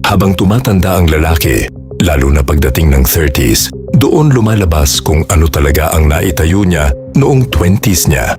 Habang tumatanda ang lalaki, lalo na pagdating ng 30s, doon lumalabas kung ano talaga ang naitayo niya noong 20s niya.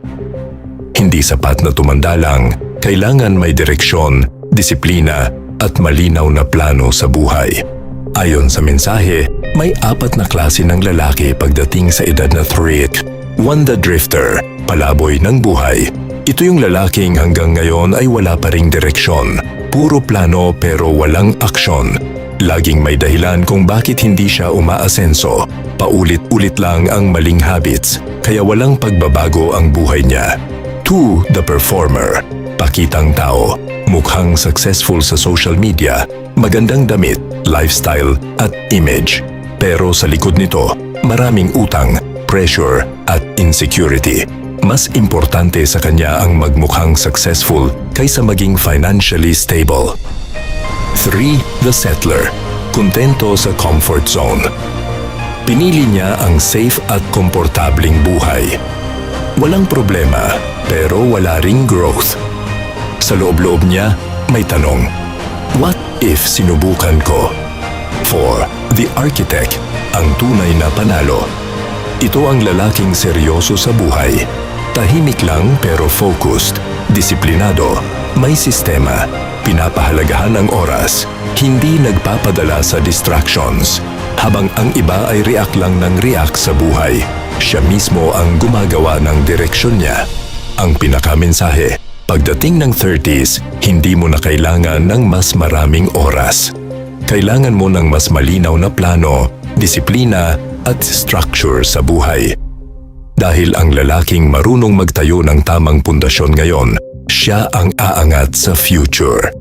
Hindi sapat na tumanda lang, kailangan may direksyon, disiplina at malinaw na plano sa buhay. Ayon sa mensahe, may 4 na klase ng lalaki pagdating sa edad na 30. 1, the drifter, palaboy ng buhay. Ito yung lalaking hanggang ngayon ay wala pa ring direksyon. Puro plano pero walang aksyon. Laging may dahilan kung bakit hindi siya umaasenso. Paulit-ulit lang ang maling habits, kaya walang pagbabago ang buhay niya. 2, the performer, pakitang tao. Mukhang successful sa social media, magandang damit, lifestyle at image. Pero sa likod nito, maraming utang, pressure at insecurity. Mas importante sa kanya ang magmukhang successful kaysa maging financially stable. 3, the settler, kontento sa comfort zone. Pinili niya ang safe at komportabling buhay. Walang problema, pero wala ring growth. Sa loob-loob niya, may tanong, what if sinubukan ko? 4, the architect, ang tunay na panalo. Ito ang lalaking seryoso sa buhay. Tahimik lang pero focused, disiplinado, may sistema, pinapahalagahan ang oras, hindi nagpapadala sa distractions. Habang ang iba ay react lang ng react sa buhay, siya mismo ang gumagawa ng direksyon niya. Ang pinakamensahe, pagdating ng 30s, hindi mo na kailangan ng mas maraming oras. Kailangan mo ng mas malinaw na plano, disiplina at structure sa buhay. Dahil ang lalaking marunong magtayo ng tamang pundasyon ngayon, siya ang aangat sa future.